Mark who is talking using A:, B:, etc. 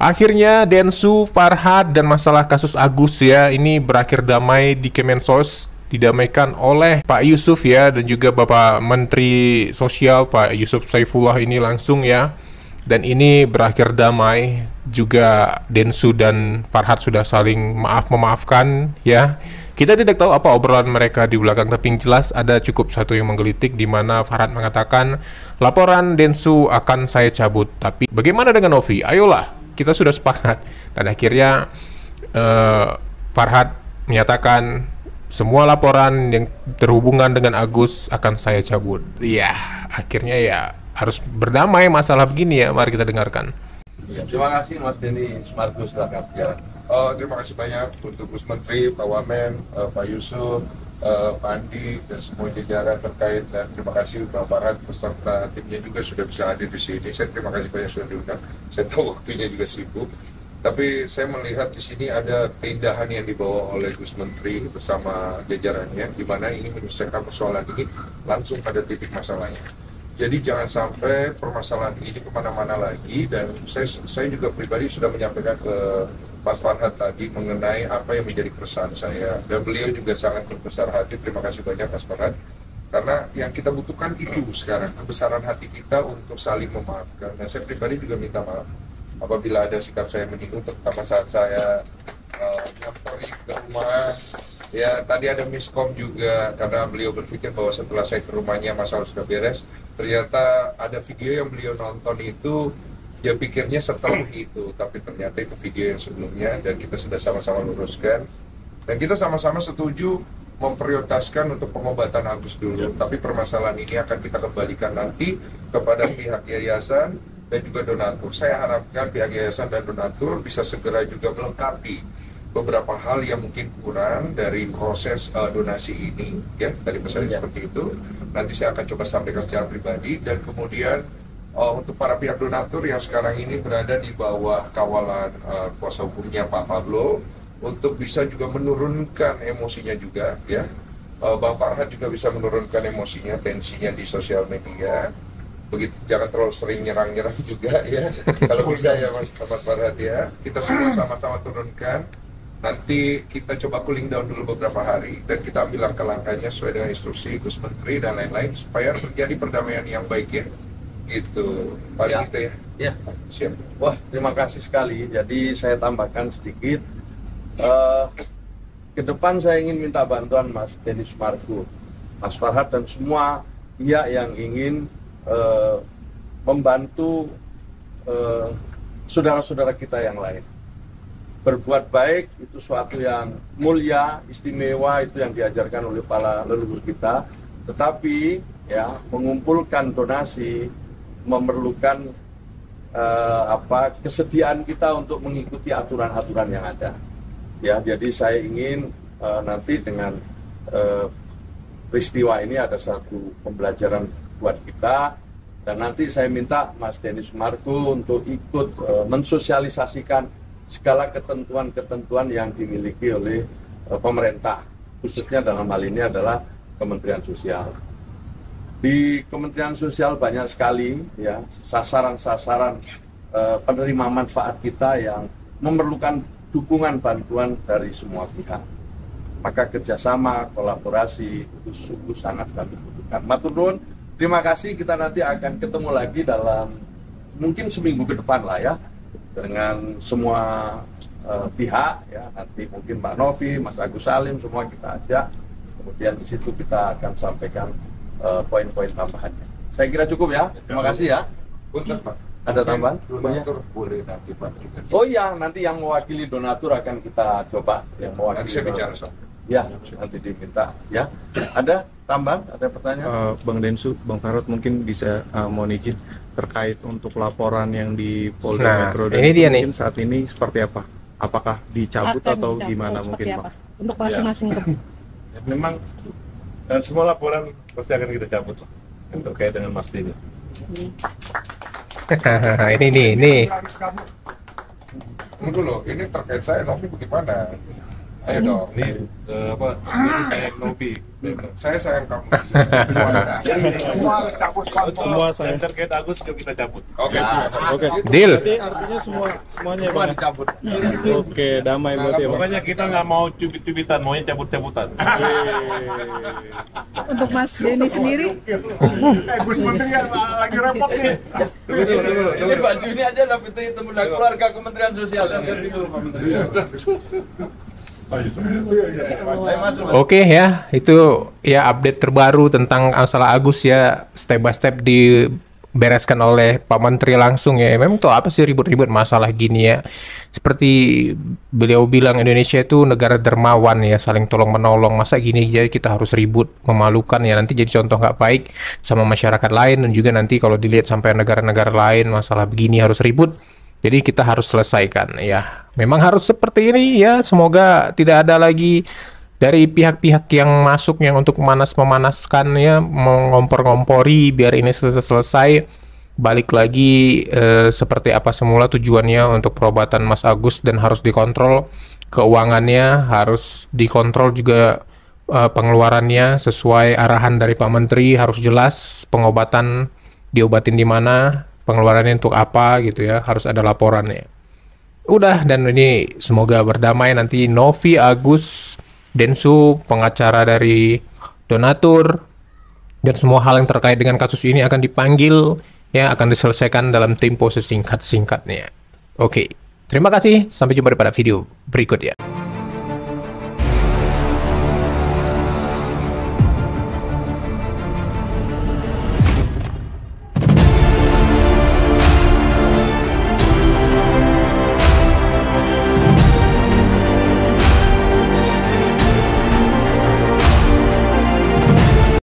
A: Akhirnya Densu, Farhad, dan masalah kasus Agus ya, ini berakhir damai di Kemensos, didamaikan oleh Pak Yusuf ya, dan juga Bapak Menteri Sosial Pak Yusuf Saifullah ini langsung ya. Dan ini berakhir damai, juga Densu dan Farhad sudah saling memaafkan ya. Kita tidak tahu apa obrolan mereka di belakang, tapi yang jelas ada cukup satu yang menggelitik, di mana Farhad mengatakan laporan Densu akan saya cabut. Tapi bagaimana dengan Novi? Ayolah, kita sudah sepakat. Dan akhirnya Farhad menyatakan semua laporan yang terhubungan dengan Agus akan saya cabut. Ya, akhirnya ya harus berdamai masalah begini ya. Mari kita dengarkan.
B: Ya, terima kasih Mas Denny Sumargo, silakan. Ya. Terima kasih banyak untuk Gus Menteri, Pak Wamen, Pak Yusuf, Pak Andi, dan semua jajaran terkait. Dan terima kasih Pak Farhad beserta timnya juga sudah bisa hadir di sini. Saya terima kasih banyak sudah diundang. Saya tahu waktunya juga sibuk. Tapi saya melihat di sini ada keindahan yang dibawa oleh Gus Menteri bersama jajarannya, di mana ingin menyelesaikan persoalan ini langsung pada titik masalahnya. Jadi jangan sampai permasalahan ini kemana-mana lagi. Dan saya juga pribadi sudah menyampaikan ke Mas Farhad tadi mengenai apa yang menjadi keresahan saya. Dan beliau juga sangat berbesar hati. Terima kasih banyak Mas Farhad. Karena yang kita butuhkan itu sekarang, kebesaran hati kita untuk saling memaafkan. Dan saya pribadi juga minta maaf apabila ada sikap saya menyinggung, terutama saat saya nyamperin ke rumah. Ya, tadi ada miskom juga karena beliau berpikir bahwa setelah saya ke rumahnya masalah sudah beres. Ternyata ada video yang beliau nonton itu, dia pikirnya setelah itu, tapi ternyata itu video yang sebelumnya, dan kita sudah sama-sama luruskan. Dan kita sama-sama setuju memprioritaskan untuk pengobatan Agus dulu, tapi permasalahan ini akan kita kembalikan nanti kepada pihak yayasan dan juga donatur. Saya harapkan pihak yayasan dan donatur bisa segera juga melengkapi beberapa hal yang mungkin kurang dari proses donasi ini, ya, dari pesannya seperti itu. Nanti saya akan coba sampaikan secara pribadi. Dan kemudian untuk para pihak donatur yang sekarang ini berada di bawah kawalan kuasa hukumnya Pak Pablo, untuk bisa juga menurunkan emosinya juga, ya. Bang Farhad juga bisa menurunkan emosinya, tensinya di sosial media. Begitu, jangan terlalu sering nyerang-nyerang juga ya. Kalau bisa ya Mas Farhad ya, kita semua sama-sama turunkan. Nanti kita coba cooling down dulu beberapa hari, dan kita ambil langkah-langkahnya sesuai dengan instruksi Gus Menteri dan lain-lain, supaya terjadi perdamaian yang baik ya. Gitu, paling
C: ya,
B: itu ya.
C: Ya,
B: siap.
C: Wah, terima kasih sekali. Jadi saya tambahkan sedikit. Ke depan saya ingin minta bantuan Mas Denny Sumargo, Mas Farhad, dan semua pihak yang ingin membantu saudara-saudara kita yang lain. Berbuat baik itu suatu yang mulia, istimewa, itu yang diajarkan oleh para leluhur kita. Tetapi ya, mengumpulkan donasi memerlukan kesediaan kita untuk mengikuti aturan-aturan yang ada. Ya, jadi saya ingin nanti dengan peristiwa ini ada satu pembelajaran buat kita, dan nanti saya minta Mas Denny Sumargo untuk ikut mensosialisasikan segala ketentuan-ketentuan yang dimiliki oleh pemerintah, khususnya dalam hal ini adalah Kementerian Sosial. Di Kementerian Sosial banyak sekali ya sasaran-sasaran penerima manfaat kita yang memerlukan dukungan bantuan dari semua pihak. Maka kerjasama, kolaborasi itu sungguh sangat kami butuhkan. Matur nuwun, terima kasih. Kita nanti akan ketemu lagi dalam mungkin seminggu ke depan lah ya, dengan semua pihak ya. Nanti mungkin Pak Novi, Mas Agus Salim, semua kita ajak. Kemudian di situ kita akan sampaikan poin-poin tambahannya. Saya kira cukup ya. Terima kasih ya.
B: Punten Pak.
C: Ada tambahan?
B: Donatur boleh nanti Pak juga.
C: Oh iya, nanti yang mewakili donatur akan kita coba. Yang mewakili
B: nanti saya bicara soal.
C: Ya, nanti diminta ya. Ada tambahan? Ada pertanyaan?
D: Bang Densu, Bang Farhad mungkin bisa mohon izin terkait untuk laporan yang di Polda Metro dan
A: ini dia nih.
D: mungkin saat ini seperti apa? Apakah dicabut atau gimana mungkin Pak?
E: Untuk masing-masing
F: ya, memang semua laporan pasti akan kita cabut yang terkait dengan Mas Denny.
A: ini
B: Tunggu loh, ini terkait saya, Novi bagaimana? Ayo dong.
F: Ini ini saya Novi.
B: Saya sayang kamu.
D: Semua saya.
F: Yang terkait Agus kita cabut.
B: Oke.
D: Oke.
A: Deal.
D: Jadi artinya semuanya ya,
C: Semua
D: Bang?
C: dicabut.
D: Oke, damai berarti ya, Bang.
F: Pokoknya kita nggak mau cubit-cubitan, maunya cabut-cabutan.
E: Untuk Mas Denny sendiri,
B: Gus Menteri lagi repot nih.
C: Ini baju ini aja dapat teman keluarga Kementerian Sosial.
A: Oke ya, itu ya update terbaru tentang masalah Agus ya, step by step dibereskan oleh Pak Menteri langsung ya. Memang tuh apa sih ribut-ribut masalah gini ya. Seperti beliau bilang Indonesia itu negara dermawan ya, saling tolong-menolong. Masa gini aja kita harus ribut, memalukan ya, nanti jadi contoh nggak baik sama masyarakat lain. Dan juga nanti kalau dilihat sampai negara-negara lain masalah begini harus ribut. Jadi kita harus selesaikan ya. Memang harus seperti ini ya. Semoga tidak ada lagi dari pihak-pihak yang masuk yang untuk memanaskan ya, mengompor-ngompori biar ini selesai. Balik lagi seperti apa semula tujuannya untuk perobatan Mas Agus, dan harus dikontrol keuangannya, harus dikontrol juga pengeluarannya sesuai arahan dari Pak Menteri, harus jelas pengobatan diobatin di mana, pengeluarannya untuk apa gitu ya, harus ada laporannya. Udah, dan ini semoga berdamai nanti. Novi, Agus, Densu, pengacara dari donatur, dan semua hal yang terkait dengan kasus ini akan dipanggil ya, akan diselesaikan dalam tempo sesingkat-singkatnya. Oke, terima kasih, sampai jumpa pada video berikutnya.